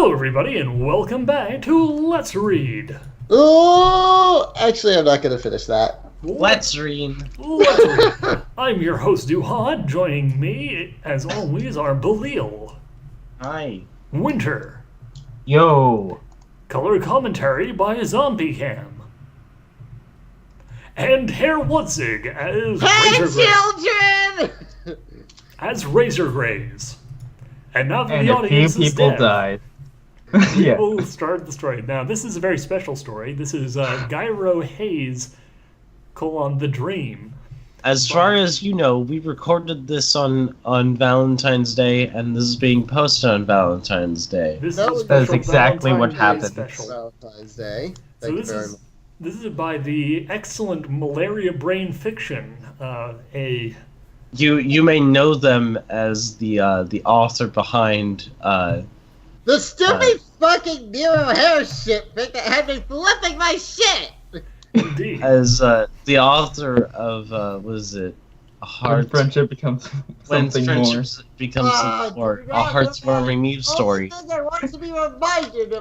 Hello, everybody, and welcome back to Let's Read. Oh, actually, I'm not going to finish that. Let's read. Let's Read. I'm your host, Duhad. Joining me, as always, are Belil, Hi. Winter, Yo. color commentary by Zombie Cam, and Herr Wutzig as Hey, children! Razor Grays. And now that And the a few audience is people dead, died. we Yeah. will start the story. Now, this is a very special story. This is GiroHaze, the Dream. As far as you know, we recorded this on Valentine's Day, and this is being posted on Valentine's Day. This That is a was- That is special exactly what Valentine's Day happened. special. Valentine's Day. So Thank you this very is much. this is by the excellent Malaria Brain Fiction. You may know them as the author behind The stupid fucking GiroHaze shit that had me flipping my shit! Indeed. as the author of what is it? A When heart friendship becomes when something more. friendship becomes more a heartwarming news story. Only thing I want to be reminded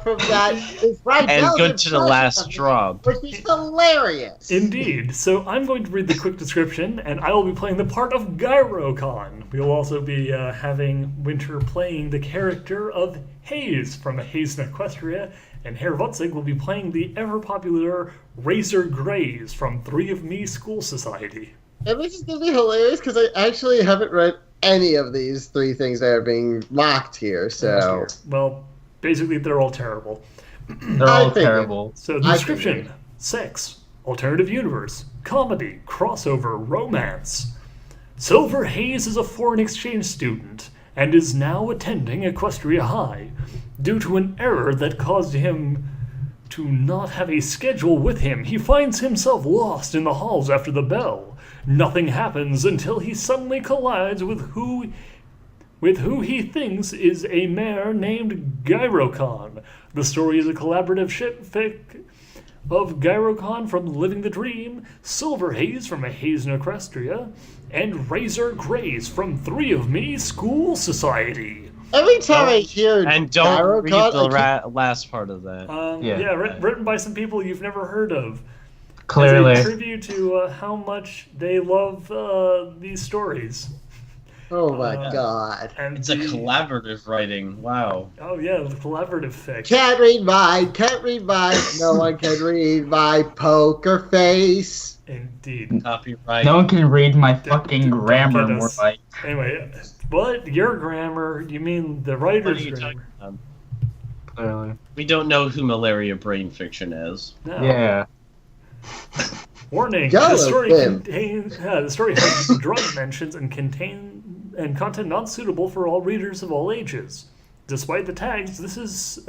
from that is right And now good to the last drop. which is hilarious. Indeed. So I'm going to read the quick description, and I will be playing the part of GiroCon. We will also be having Winter playing the character of Haze from Haze in Equestria, and Herr Wutzig will be playing the ever-popular Razor Grays from Three of Me School Society. And this is going to be hilarious because I actually haven't read any of these three things that are being mocked here, so... Well, basically they're all terrible. They're I all figured. terrible. So the I description: figured. sex, alternative universe, comedy, crossover, romance. Silver Haze is a foreign exchange student and is now attending Equestria High. Due to an error that caused him to not have a schedule with him, he finds himself lost in the halls after the bell. Nothing happens until he suddenly collides with who he thinks is a mayor named GiroCon. The story is a collaborative shipfic of GiroCon from Living the Dream, Silver Haze from A Haze in Equestria, and Razor Grays from Three of Me School Society. Every time I hear And don't read GiroCon, the last part of that. Yeah, written by some people you've never heard of. Clearly. As a tribute to how much they love these stories. oh my god. And It's a collaborative writing. Wow. Oh yeah, the collaborative fic. Can't read mine, no one can read my poker face. Indeed. Copyright. No one can read my fucking don't grammar get more us. like. Anyway, what? Your grammar? You mean the What are writer's you talking grammar? about? Clearly. We don't know who Malaria Brain Fiction is. No. Yeah. Warning: Yellow the story fin. contains the story has drug mentions and content not suitable for all readers of all ages. Despite the tags, this is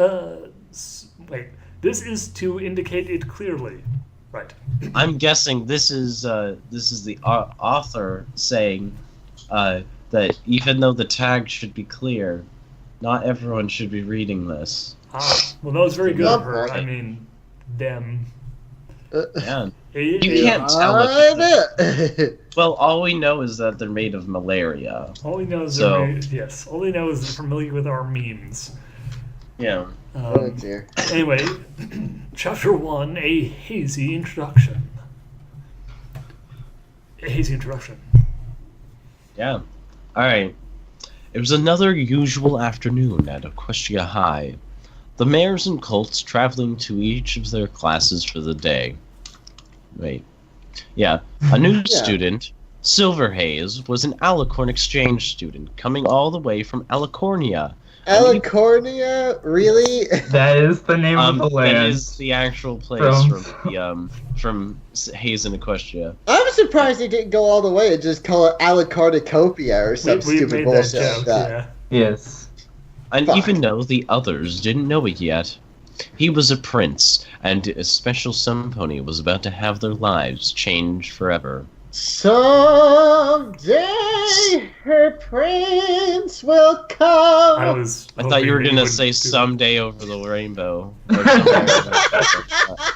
this is to indicate it clearly. Right. I'm guessing this is the author saying that even though the tag should be clear, not everyone should be reading this. Well, that was very good of her. Lovely. I mean, them. Yeah. You You can't tell if it. Well, all we know is that they're made of malaria. All we know is So- yes. All we know is they're familiar with our memes. Yeah. Oh dear. Anyway, Chapter 1, A Hazy Introduction. A hazy introduction. Yeah. Alright. It was another usual afternoon at Equestria High. The mayors and colts traveling to each of their classes for the day. Wait. Yeah. A new student, Silver Haze, was an Alicorn exchange student coming all the way from Alicornia. Alicornia? Really? That is the name of the That land. is the actual place from Haze and Equestria. I'm surprised they didn't go all the way and just call it Alicornicopia or some We stupid made bullshit that like joke, that. yeah. Yes. And Fuck. even though the others didn't know it yet, he was a prince, and a special Symphony was about to have their lives changed forever. Someday her prince will come. I was. I thought you were hoping gonna they say would do- someday over the rainbow. Or something like that.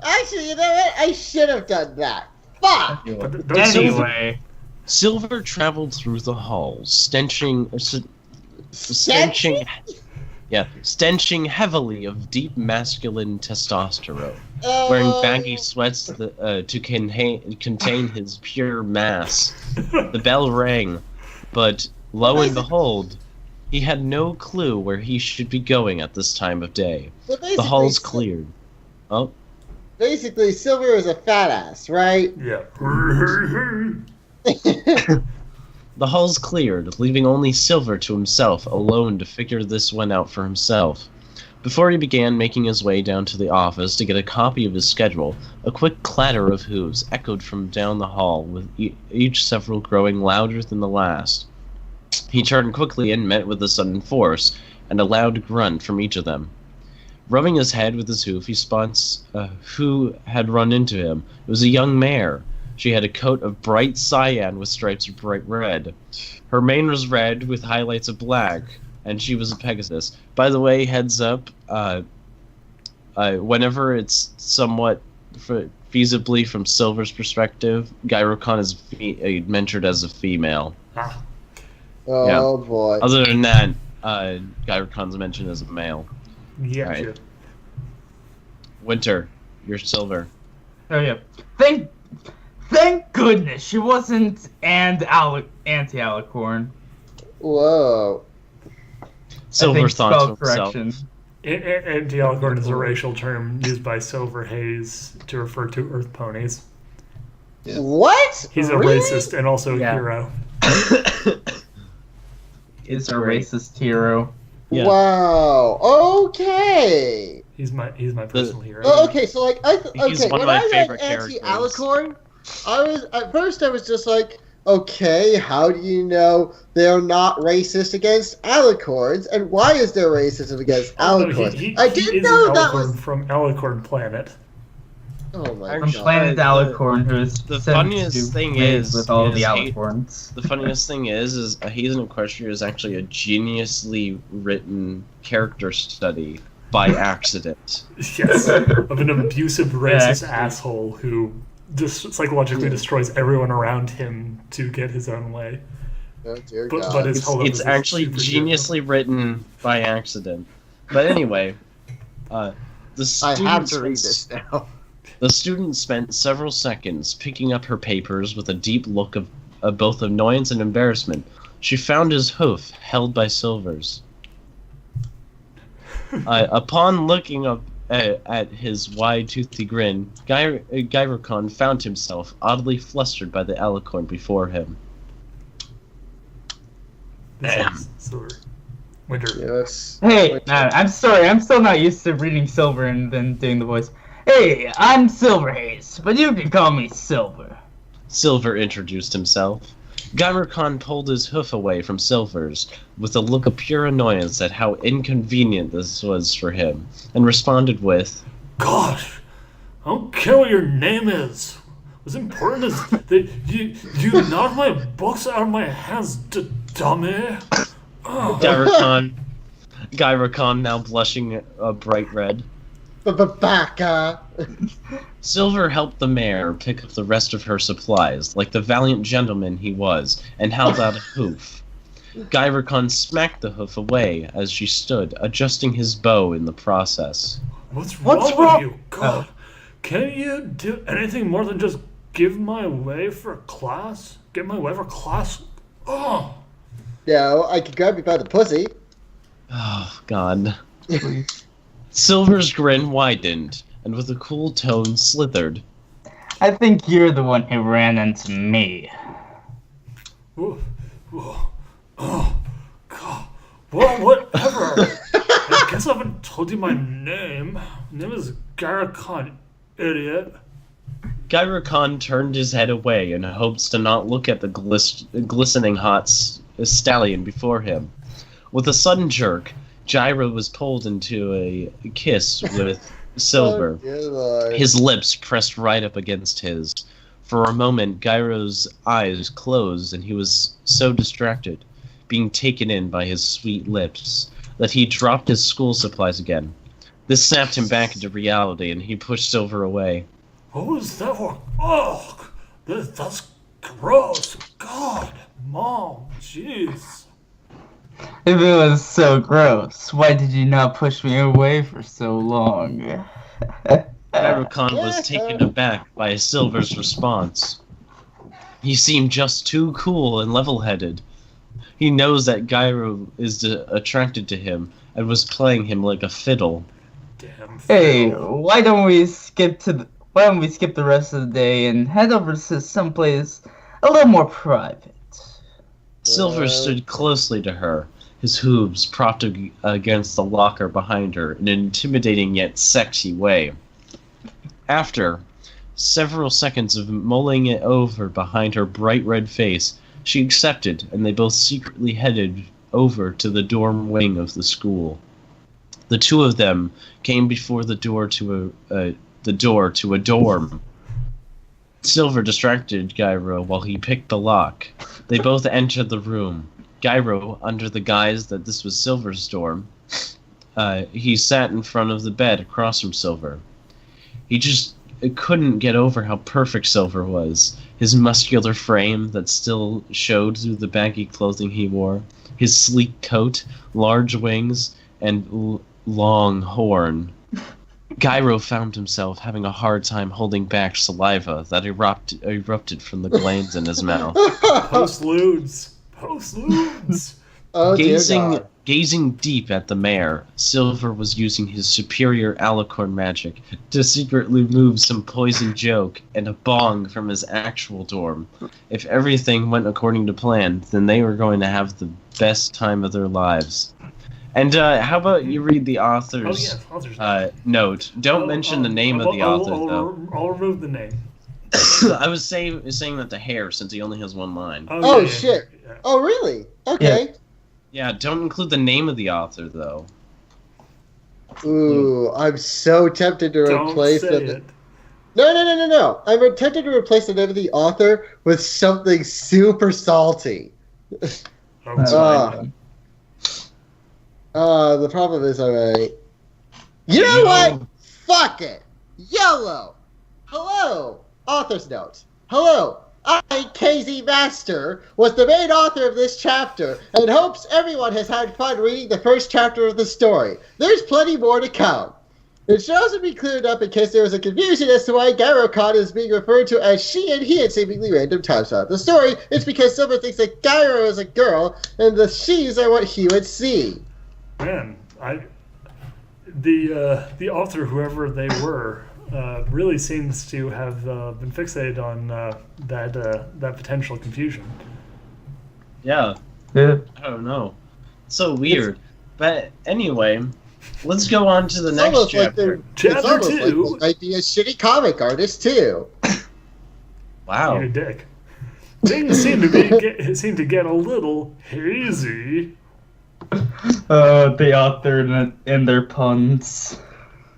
Actually, you know what? I should have done that. Fuck! But don't- Anyway. Silver traveled through the halls, stenching Yeah, stenching heavily of deep masculine testosterone. Oh. Wearing baggy sweats to contain his pure mass. The bell rang, but lo and behold, he had no clue where he should be going at this time of day. So The hall's cleared. Oh, Basically, Silver is a fat ass, right? Yeah. the hall's cleared, leaving only Silver to himself, alone to figure this one out for himself. Before he began making his way down to the office to get a copy of his schedule, a quick clatter of hooves echoed from down the hall, with each several growing louder than the last. He turned quickly and met with a sudden force, and a loud grunt from each of them. Rubbing his head with his hoof, he spots who had run into him. It was a young mare. She had a coat of bright cyan with stripes of bright red. Her mane was red with highlights of black, and she was a Pegasus. By the way, heads up, whenever it's somewhat feasibly from Silver's perspective, GiroHaze is mentored as a female. Ah, Oh boy. Other than that, GiroHaze is mentioned as a male. yeah. Right. Sure. Winter, you're Silver. Oh yeah. Thank goodness she wasn't anti-alicorn. Whoa. Silver thought to himself. correction. Anti-alicorn is a racial term used by SilverHaze to refer to Earth ponies. Yeah. What? He's a Really? racist and also a Yeah. hero. Is a great. racist hero. Yeah. Wow. Okay. He's my personal hero. Oh, okay, so like He's one of my favorite anti-alicorn, at first I was just like, okay, how do you know they're not racist against alicorns, and why is there racism against alicorns? I didn't know that was. From Alicorn Planet. Oh my From god. Planet Alicorn, who's the sent funniest to thing raise is- with all is the he- alicorns. The funniest thing is He's an Equestria is actually a geniusly written character study by accident. Yes, of an abusive, racist actually. asshole who just psychologically destroys everyone around him to get his own way. Oh dear But, god. but his whole It's actually geniusly written by accident. But anyway, the I have student to read spent- this now. The student spent several seconds picking up her papers with a deep look of both annoyance and embarrassment. She found his hoof, held by Silver's. Upon looking up at his wide-toothy grin, GiroHaze found himself oddly flustered by the alicorn before him. Silver. Winter. Yes. Hey, I'm sorry, I'm still not used to reading Silver and then doing the voice. Hey, I'm SilverHaze, but you can call me Silver. Silver introduced himself. GiroHaze pulled his hoof away from Silver's with a look of pure annoyance at how inconvenient this was for him, and responded with, Gosh, I don't care what your name is. What's important is that you knock my books out of my hands, dummy. GiroHaze now blushing a bright red. Baka. Silver helped the mare pick up the rest of her supplies, like the valiant gentleman he was, and held out a hoof. GiroHaze smacked the hoof away as she stood, adjusting his bow in the process. What's What's wrong wrong? with you? God, can't you do anything more than just give my way for class? Get my way for class? Oh. No, I could grab you by the pussy. Oh, God. Silver's grin widened, and with a cool tone slithered. I think you're the one who ran into me. Oh, God. Well, whatever. I guess I haven't told you my name. My name is GiroHaze, idiot. GiroHaze turned his head away in hopes to not look at the glistening hot stallion before him. With a sudden jerk, Gyro was pulled into a kiss with Silver. Oh, dear Lord. His lips pressed right up against his. For a moment, Gyro's eyes closed, and he was so distracted, being taken in by his sweet lips, that he dropped his school supplies again. This snapped him back into reality, and he pushed Silver away. What was that for? Oh, that's gross. God, Mom, jeez. If it was so gross, why did you not push me away for so long? Gyro-Khan was taken aback by Silver's response. He seemed just too cool and level-headed. He knows that Gyro is attracted to him and was playing him like a fiddle. Damn. Hey, Phil. why don't we skip the rest of the day and head over to someplace a little more private? Silver stood closely to her, his hooves propped against the locker behind her in an intimidating yet sexy way. After several seconds of mulling it over behind her bright red face, she accepted, and they both secretly headed over to the dorm wing of the school. The two of them came before the door to a dorm. Silver distracted Gyro while he picked the lock. They both entered the room. Gyro, under the guise that this was Silver's dorm, he sat in front of the bed across from Silver. He just couldn't get over how perfect Silver was. His muscular frame that still showed through the baggy clothing he wore, his sleek coat, large wings, and long horn. Gyro found himself having a hard time holding back saliva that erupted from the glands in his mouth. Postludes. Oh, dear God. Gazing deep at the mare, Silver was using his superior alicorn magic to secretly move some poison joke and a bong from his actual dorm. If everything went according to plan, then they were going to have the best time of their lives. And how about you read the author's note? Don't mention the name of the author, though. I'll remove the name. I was saying that to Hare, since he only has one line. Oh, shit. Yeah. Oh, really? Okay. Yeah, don't include the name of the author, though. Ooh, I'm so tempted to replace it. No. I'm tempted to replace the name of the author with something super salty. The problem is, alright. You know what? Fuck it. YOLO. Hello. Author's note. Hello. I, KZ Master, was the main author of this chapter, and hopes everyone has had fun reading the first chapter of the story. There's plenty more to come. It should also be cleared up in case there was a confusion as to why Gyro-Khan is being referred to as she and he at seemingly random times throughout the story. It's because Silver thinks that Gyro is a girl, and the she's are what he would see. Man, the author, whoever they were, really seems to have been fixated on that potential confusion. Yeah. Yeah. I don't know. So weird. But anyway, let's go on to the next chapter. It's almost like they might be a shitty comic artist, too. Wow. You're a dick. Things seem to get a little hazy. The author and their puns.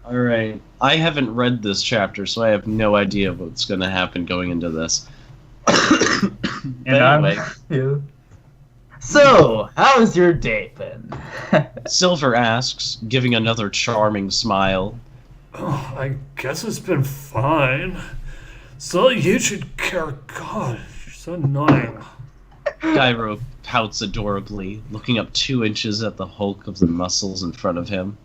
Alright. I haven't read this chapter, so I have no idea what's going to happen going into this. Anyway. Yeah. So, how's your day been? Silver asks, giving another charming smile. Oh, I guess it's been fine. So you should care. God, you're so annoying. Gyro pouts adorably, looking up 2 inches at the hulk of the muscles in front of him.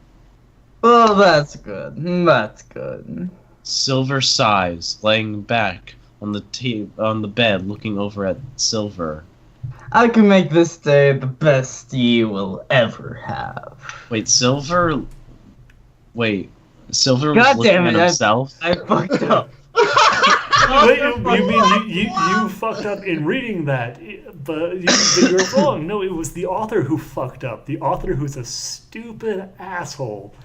Well, that's good. That's good. Silver sighs, laying back on the bed, looking over at Silver. I can make this day the best you will ever have. Wait, Silver was God looking damn at it, himself? I fucked up. Wait, you mean you fucked up in reading that, but you're wrong. No, it was the author who fucked up. The author who's a stupid asshole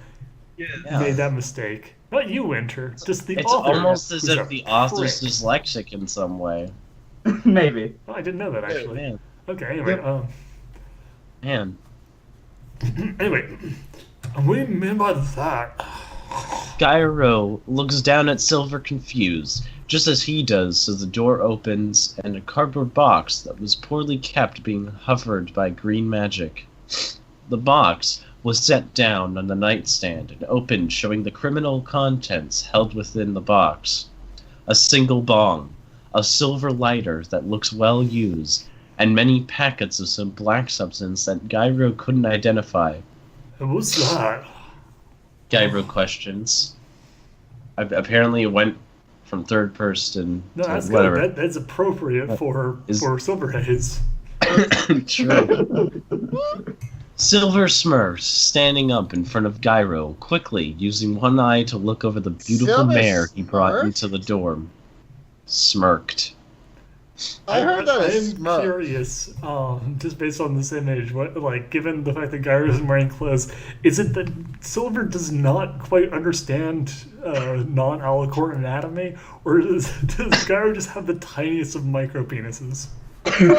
made that mistake. Not you, Winter. Just the author. It's almost as if the author's prick. dyslexic in some way. Maybe. Oh, I didn't know that, actually. Man. Okay, anyway. Man. Anyway, what do you mean by that? Gyro looks down at Silver confused, just as he does, so the door opens and a cardboard box that was poorly kept being hovered by green magic. The box was set down on the nightstand and opened, showing the criminal contents held within the box. A single bong, a silver lighter that looks well used, and many packets of some black substance that Gyro couldn't identify. What's that? Gyro questions. Apparently it went from third person No, to that's whatever. good. That's appropriate for Silverhaze. True. Silver Smurfs standing up in front of Gyro, quickly, using one eye to look over the beautiful Silver mare he brought Smurf? into the dorm. Smirked. I heard that as I'm Smurf. curious, just based on this image, given the fact that Gyro isn't wearing clothes, is it that Silver does not quite understand non-alicorn anatomy, or does Gyro just have the tiniest of micro penises? Well,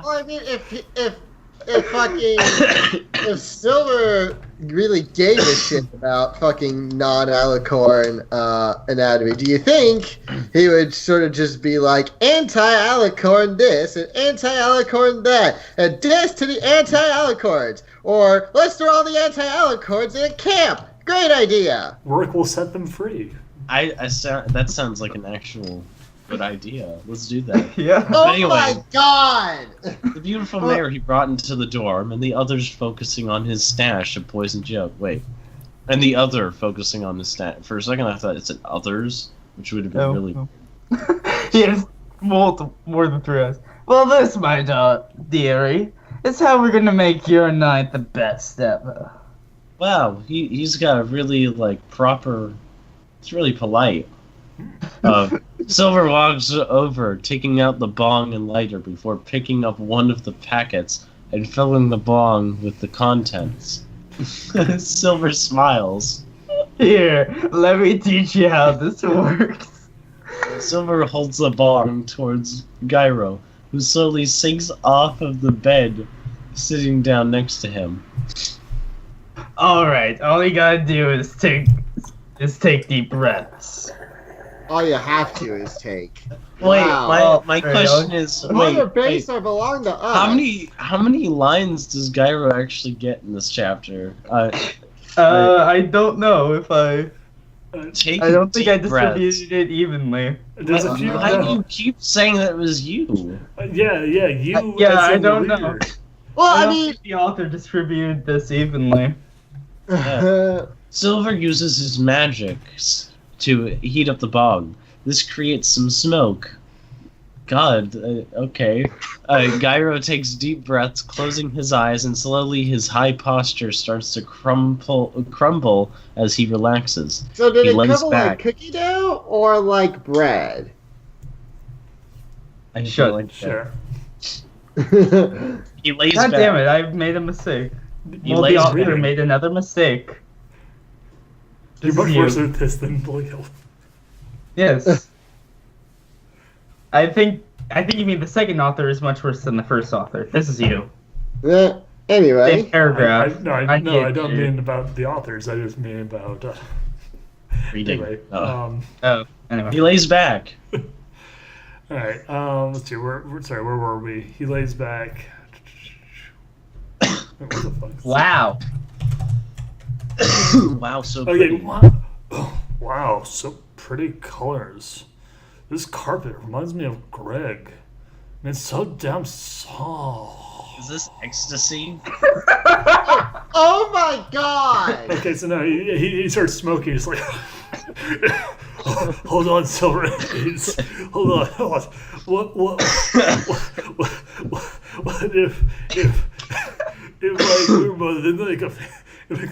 I mean, if Silver really gave a shit about fucking non-alicorn anatomy, do you think he would sort of just be like anti-alicorn this and anti-alicorn that, and this to the anti-alicorns, or let's throw all the anti-alicorns in a camp? Great idea. Work will set them free. That sounds like an actual good idea. Let's do that. Yeah. Oh anyway. my god! The beautiful mare he brought into the dorm, and the others focusing on his stash of poison joke. Wait. And the other focusing on his stash. For a second I thought it said others, which would have been really... He has more than 3 eyes. Well, this, my dearie, is how we're gonna make your night the best ever. Wow, he's got a really, proper... It's really polite. Silver walks over, taking out the bong and lighter before picking up one of the packets and filling the bong with the contents. Silver smiles. Here, let me teach you how this works. Silver holds the bong towards Gyro, who slowly sinks off of the bed, sitting down next to him. Alright, all you gotta do is take deep breaths. All you have to is take. Wait, Wow. my question is, Mother wait, base are belong to us. how many lines does Gyro actually get in this chapter? I don't know if I Take don't think I deep breaths. distributed it evenly. There's a few. Why do you keep saying that it was you? Yeah, you. Yeah, as I in the don't know. reader. Well, I don't mean, think the author distributed this evenly. Silver uses his magics to heat up the bog. This creates some smoke. God, okay. Gyro takes deep breaths, closing his eyes, and slowly his high posture starts to crumble as he relaxes. so did He it lays crumble like back. cookie dough or like bread? I Sure, feel like Sure. he lays God back. damn it, I've made a mistake. He Well, the lays author back. made another mistake. You're This much is worse you. at this than Blue. Yes. I think you mean the second author is much worse than the first author. This is you. Anyway, Same paragraph. I get don't you. mean about the authors. I just mean about. Reading. Anyway, Oh, anyway. He lays back. all right. Let's see. Where were we? He lays back. What the fuck? Wow. Wow, so Okay. pretty. Wow. So pretty colors. This carpet reminds me of Greg. And it's so damn soft. Is this ecstasy? oh my god! Okay, so now he starts smoking. He's like, hold on, Silver Haze. Hold on. What if like we were both in like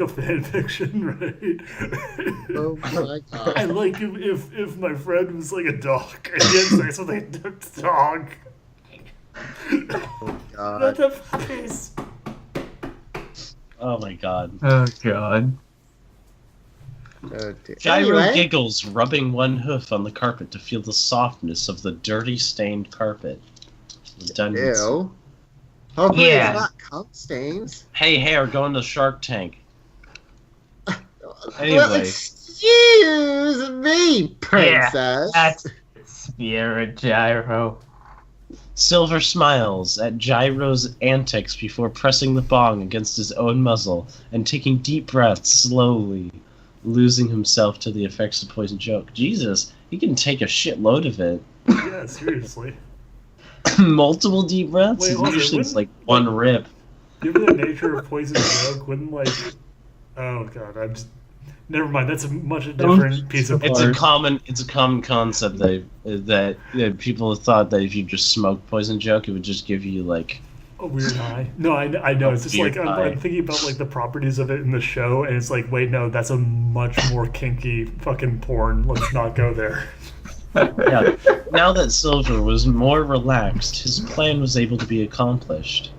a fan fiction, right? Oh my god! And like if my friend was like a dog and he had sex with a dog. Oh Not god! the face. Oh my god. Oh god. Oh, dear. Gyro Anyway, giggles, rubbing one hoof on the carpet to feel the softness of the dirty, stained carpet. Done. ew. Hopefully Yeah. it's not cum stains. Hey, we're going to Shark Tank. Well, Anyway. excuse me, princess. That's Spirit Gyro. Silver smiles at Gyro's antics before pressing the bong against his own muzzle and taking deep breaths slowly, losing himself to the effects of poison joke. Jesus, he can take a shitload of it. Yeah, seriously. Multiple deep breaths? Wait, hold on, Usually it's like wouldn't- one rip. Given the nature of poison joke, wouldn't like... Oh god, I'm just... Never mind, that's a much different piece of It's art. a common concept that people have thought that if you just smoke poison joke, it would just give you like A weird high. No, I know. It's just Weird like high. I'm thinking about like the properties of it in the show, and it's like, wait, no, that's a much more kinky fucking porn. Let's not go there. yeah. Now that Silver was more relaxed, his plan was able to be accomplished.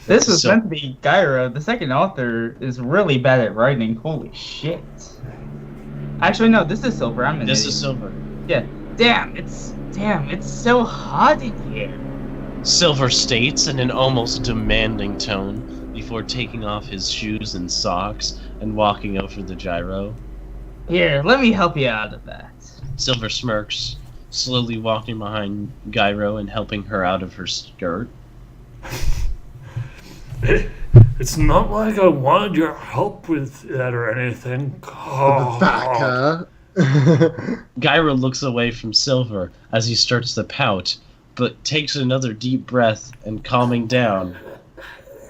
This was So- meant to be Gyro. The second author is really bad at writing. Holy shit. Actually, no, this is Silver. I'm an This idiot. is Silver. Yeah. Damn, it's so hot in here. Silver states in an almost demanding tone before taking off his shoes and socks and walking over the gyro. Here, let me help you out of that. Silver smirks, slowly walking behind Gyro and helping her out of her skirt. It's not like I wanted your help with that or anything. Backer. Gyro looks away from Silver as he starts to pout, but takes another deep breath and calming down.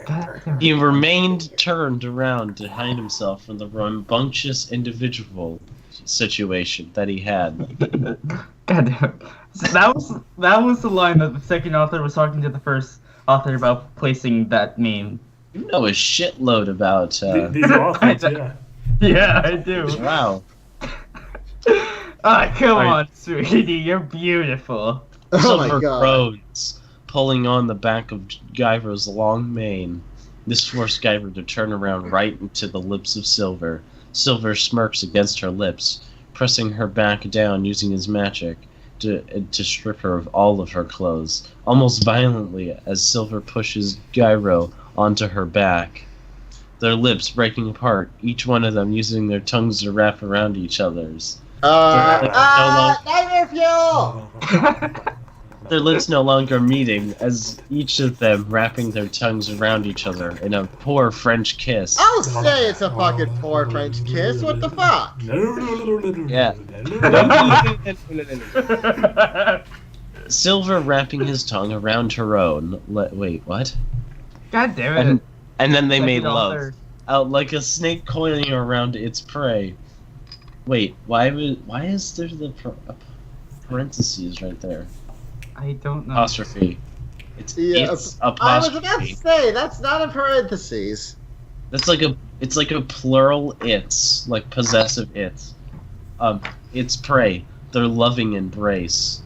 God damn. He remained turned around to hide himself from the rambunctious individual situation that he had. God damn. So that was the line that the second author was talking to the first author about placing that meme. You know a shitload about, These authors, yeah. Yeah, I do. wow. Ah, come Are you- on, sweetie, you're beautiful. Oh Silver my god. groans, pulling on the back of Gyro's long mane. This forced Gyro to turn around right into the lips of Silver. Silver smirks against her lips, pressing her back down using his magic to strip her of all of her clothes, almost violently as Silver pushes Gyro onto her back. Their lips breaking apart, each one of them using their tongues to wrap around each other's. Nightmare fuel! Their lips no longer meeting, as each of them wrapping their tongues around each other in a poor French kiss. I'll say it's a fucking poor French kiss. What the fuck? Yeah. Silver wrapping his tongue around her own. Wait, what? God damn it. And then they Second made love. author. Out like a snake coiling around its prey. Wait, why is there the parentheses right there? I don't know. Apostrophe. It's Yeah, it's I was about to apostrophe. say, that's not in parentheses. It's like a plural it's, like possessive it's. It's prey, their loving embrace.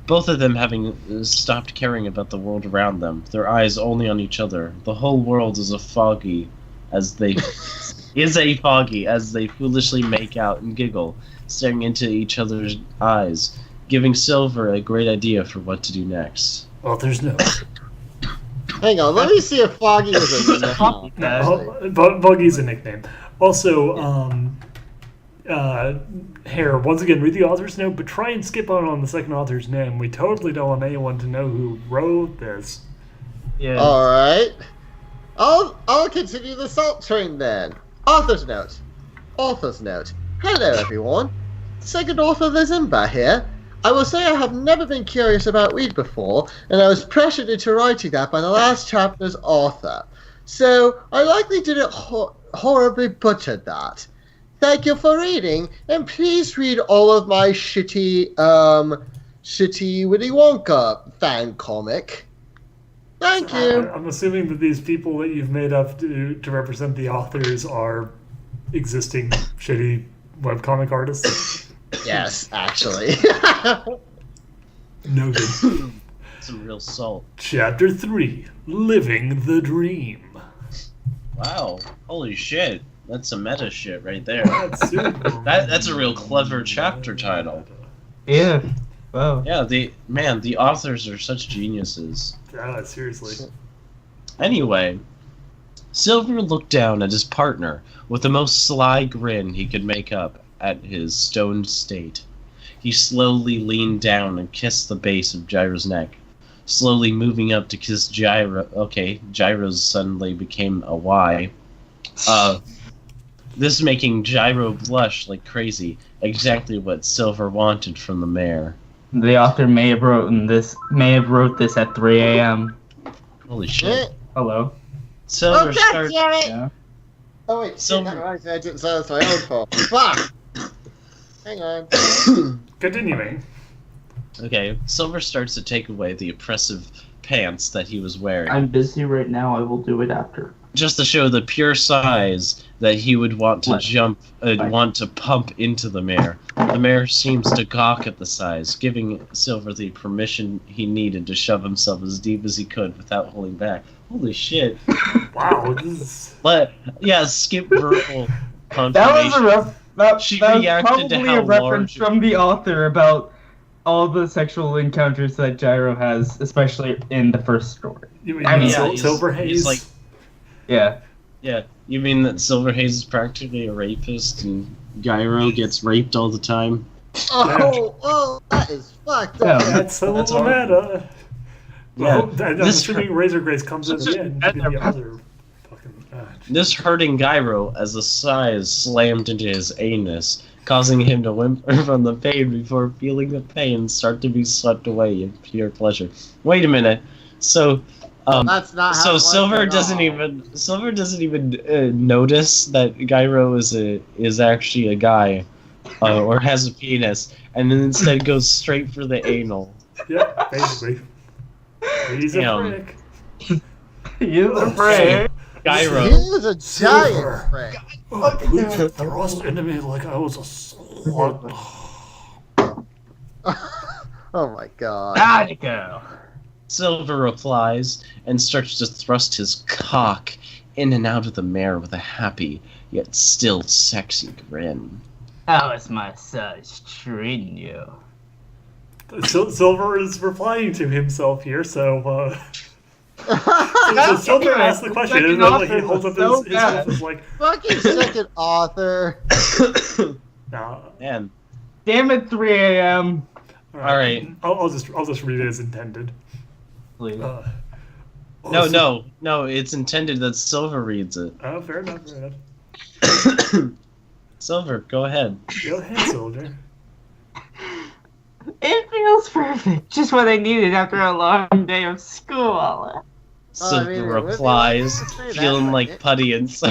Both of them having stopped caring about the world around them, their eyes only on each other. The whole world is foggy as they foolishly make out and giggle, staring into each other's eyes, giving Silver a great idea for what to do next. Author's note. Hang on, let me see if Foggy is a Foggy. nickname. Buggy's a nickname. Also, Hare, once again, read the author's note, but try and skip on the second author's name. We totally don't want anyone to know who wrote this. Yeah. Alright. I'll continue the salt train then. Author's note. Author's note. Hello everyone. Second author Lizimba here. I will say I have never been curious about weed before, and I was pressured into writing that by the last chapter's author. So, I likely didn't horribly butcher that. Thank you for reading, and please read all of my shitty Willy Wonka fan comic. Thank you. I'm assuming that these people that you've made up to represent the authors are existing shitty webcomic artists. Yes, actually. Noted. Some real salt. Chapter 3, Living the Dream. Wow. Holy shit. That's some meta shit right there. That's super. That's a real clever chapter title. Yeah. Wow. Yeah, the authors are such geniuses. Yeah, seriously. Anyway, Silver looked down at his partner with the most sly grin he could make up at his stoned state. He slowly leaned down and kissed the base of Gyro's neck, slowly moving up to kiss Gyro. Okay, Gyro's suddenly became a Y. This making Gyro blush like crazy, exactly what Silver wanted from the mare. The author may have wrote this at 3 a.m. Holy shit. Hello. Silver Oh, God starts. damn it! Yeah. Oh, wait, So- shit, that reminds me, I didn't say that's my own fault. Fuck! Hang on. Continuing. Okay, Silver starts to take away the oppressive pants that he was wearing, I'm busy right now. I will do it after. just to show the pure size that he would want to What? want to pump into the mare. The mare seems to gawk at the size, giving Silver the permission he needed to shove himself as deep as he could without holding back. Holy shit. Wow, this is... Skip verbal confirmation. That was a that She was reacted to probably how a reference large- from the author about all the sexual encounters that Gyro has, especially in the first story. You mean I mean, Silver Haze? he's like, Yeah. yeah, you mean that Silver Haze is practically a rapist and Gyro gets raped all the time? Oh, that is fucked up. Yeah. That's a That's little hard. meta. Yeah, Well, I'm this assuming Razor Grace comes in again to be the other fucking... This hurting Gyro as the size slammed into his anus, causing him to whimper from the pain before feeling the pain start to be swept away in pure pleasure. Wait a minute. So, That's not how it works Silver at doesn't even notice that Gyro is actually a guy, or has a penis, and then instead goes straight for the anal. Yeah, basically. He's a Damn. prick. You're Oh, afraid. Gyro. He is a Silver. giant prick. Oh, please thrust into me like I was a slut. Oh my god. How'd it go? Silver replies and starts to thrust his cock in and out of the mare with a happy yet still sexy grin. How is my massage treating you? Silver is replying to himself here, so so Fucking Silver asks the question, and then like, he holds up So his hands is like, second author. nah. Man, Damn it, 3 a.m. Alright. I'll just read it as intended. Please. no, it's intended that Silver reads it. Oh, fair enough, fair enough. Silver, go ahead. Go ahead, Soldier. It feels perfect. Just what I needed after a long day of school. Silver it would be replies, like to say that, feeling like right? putty and so.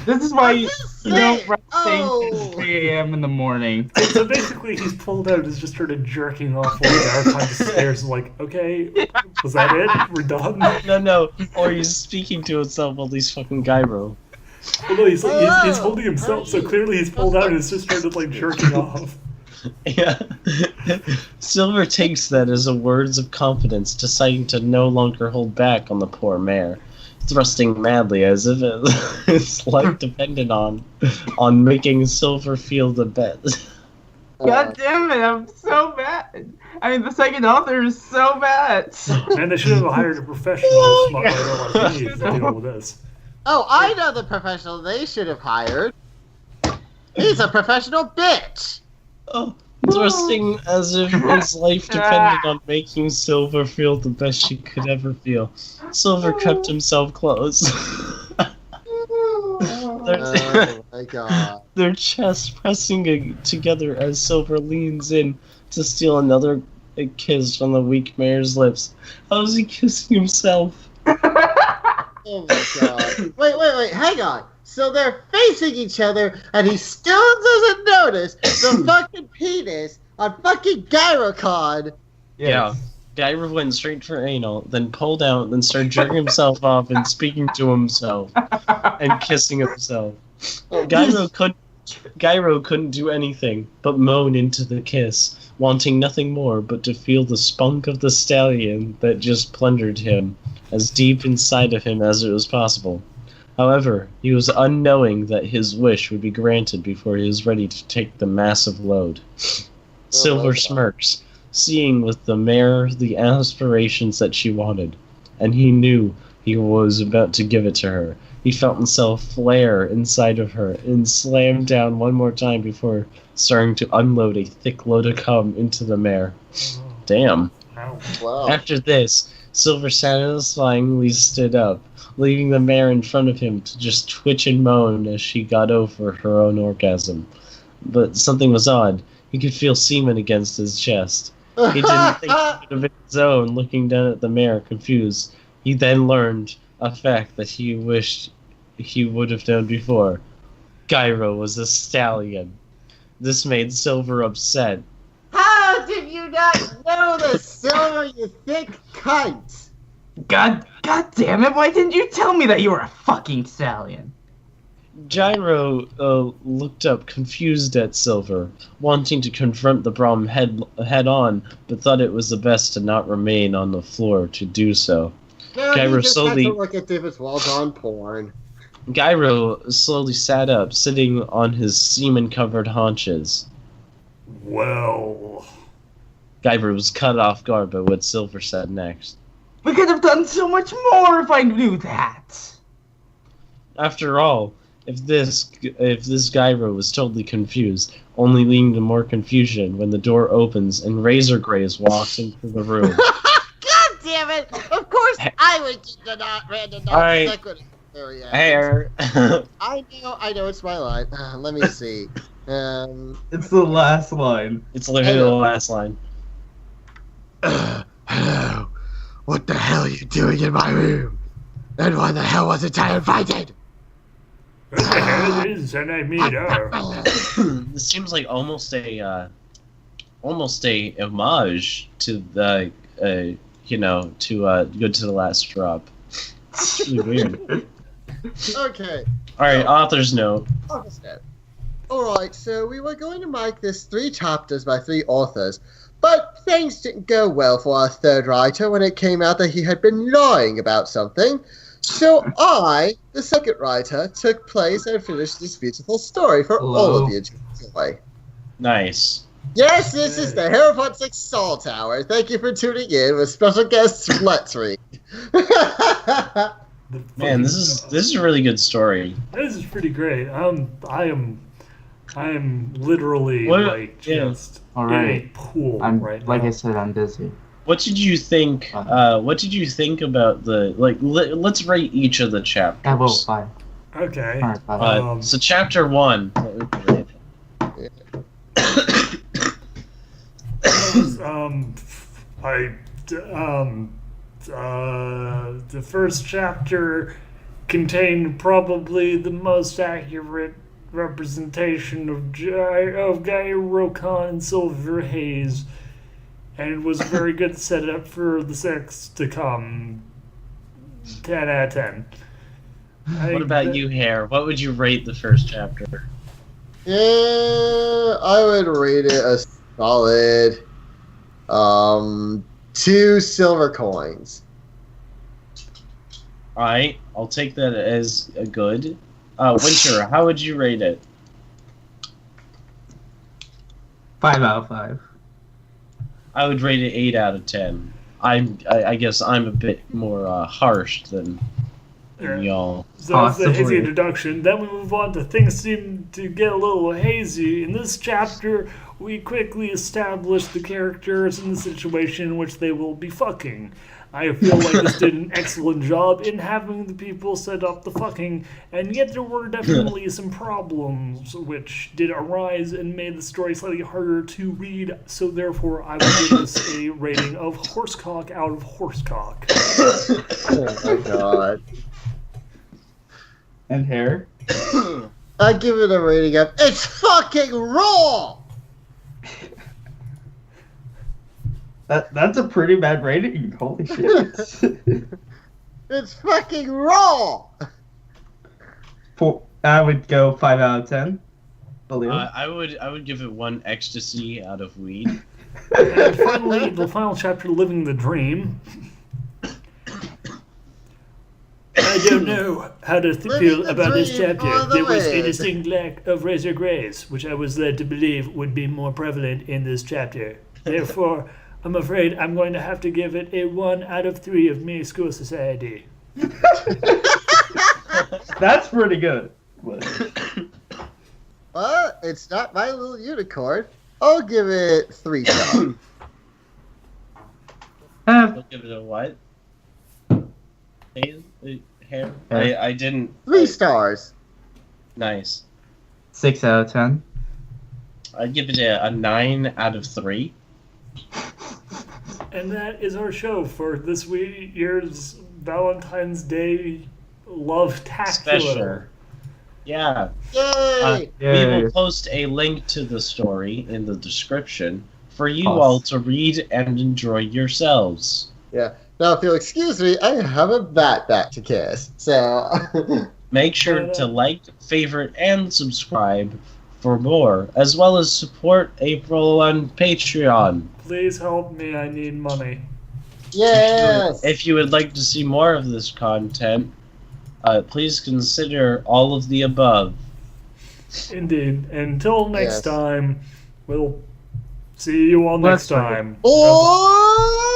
This is why you don't write Oh. things at 3 a.m. in the morning. So basically, he's pulled out and just started jerking off while the Valentines stairs. Like, okay, was that it? We're done? No, or he's speaking to himself while he's fucking Gyro. Well, no, he's holding himself, so clearly he's pulled out and has just started, like, jerking off. Yeah. Silver takes that as a words of confidence, deciding to no longer hold back on the poor mare, thrusting madly as if his life depended on making Silver feel the best. God damn it, I'm so bad. I mean, the second author is so bad. Man, they should have hired a professional smart writer like me to deal with this. Oh, I know the professional they should have hired. He's a professional bitch. Oh, thrusting as if his life depended on making Silver feel the best she could ever feel. Silver kept himself close. Oh my god. Their chests pressing together as Silver leans in to steal another kiss from the weak mare's lips. How is he kissing himself? Oh my god. Wait, hang on. So they're facing each other, and he still doesn't notice the fucking penis on fucking GiroCon. Yeah. Gyro went straight for anal, then pulled out, then started jerking himself off and speaking to himself and kissing himself. Gyro couldn't do anything but moan into the kiss, wanting nothing more but to feel the spunk of the stallion that just plundered him as deep inside of him as it was possible. However, he was unknowing that his wish would be granted before he was ready to take the massive load. Silver smirks, seeing with the mare the aspirations that she wanted, and he knew he was about to give it to her. He felt himself flare inside of her and slam down one more time before starting to unload a thick load of cum into the mare. Damn. Wow. Wow. After this, Silver satisfyingly stood up, leaving the mare in front of him to just twitch and moan as she got over her own orgasm. But something was odd. He could feel semen against his chest. He didn't think it could have been his own, looking down at the mare, confused. He then learned a fact that he wished he would have known before. Gyro was a stallion. This made Silver upset. How did you not know this, Silver, you thick cunt? God damn it! Why didn't you tell me that you were a fucking stallion? Gyro looked up, confused at Silver, wanting to confront the problem head on, but thought it was the best to not remain on the floor to do so. No, Gyro he just slowly- had to look at David's well-done porn. Gyro slowly sat up, sitting on his semen-covered haunches. Well, Gyro was cut off guard by what Silver said next. We could have done so much more if I knew that. After all, if this Gyro was totally confused, only leading to more confusion when the door opens and Razor Grays walks into the room. God damn it! Of course I would do the random Alright. non-sequitur area. Hair. I know, it's my line. Let me see. It's the last line. It's literally the last line. Hello. What the hell are you doing in my room? And why the hell wasn't I invited? who the hell is and I meet her? This seems like almost a homage to the to Go to the Last Drop. It's really weird. Okay. All right, author's note. Alright, so we were going to make this 3 chapters by 3 authors, but things didn't go well for our third writer when it came out that he had been lying about something. So I, the second writer, took place and finished this beautiful story for all of you to enjoy. Nice. Yes, this is the Hereford 6 Soul Tower. Thank you for tuning in with special guest Let's Read. Man, this is a really good story. This is pretty great. I am literally just All in a right. pool I'm right now. like I said, I'm busy. What did you think? What did you think about the let's rate each of the chapters. I will 5. Okay. All right, 5. So chapter 1. what would you rate it? The first chapter contained probably the most accurate representation of Gyro Khan and Silver Haze, and it was a very good setup for the sex to come. 10 out of 10. What about you, Hare? What would you rate the first chapter? Yeah, I would rate it a solid 2 silver coins. Alright, I'll take that as a good. Winter, how would you rate it? 5 out of 5. I would rate it 8 out of 10. I guess I'm a bit more harsh than y'all. So that's the hazy Possibly. introduction. Then we move on to things seem to get a little hazy. In this chapter, we quickly establish the characters and the situation in which they will be fucking. I feel like this did an excellent job in having the people set up the fucking, and yet there were definitely some problems which did arise and made the story slightly harder to read, so therefore I would give this a rating of horsecock out of horsecock. Oh my god. And hair? I give it a rating of it's fucking raw! That's a pretty bad rating. Holy shit. It's fucking raw! I would go 5 out of 10. I would give it 1 ecstasy out of weed. And finally, the final chapter, Living the Dream. I don't know how to feel about this chapter. There was a distinct lack of razor grays, which I was led to believe would be more prevalent in this chapter. Therefore, I'm afraid I'm going to have to give it a 1 out of 3 of me school society. That's pretty good. Well, it's not My Little Unicorn. I'll give it 3 stars. I'll give it a what? Hair? Yeah. I didn't. 3 stars. Nice. 6 out of 10. I'd give it a 9 out of 3. And that is our show for this year's Valentine's Day Love-tacular. Special. Yeah. Yay! We Yay. will post a link to the story in the description for you Awesome. all to read and enjoy yourselves. Yeah. Now, if you'll excuse me, I have a bat back to kiss. So. Make sure to like, favorite, and subscribe for more, as well as support April on Patreon. Please help me, I need money. Yes! If you would like to see more of this content, please consider all of the above. Indeed. Until next Yes. time, we'll see you all next Let's time. Oh!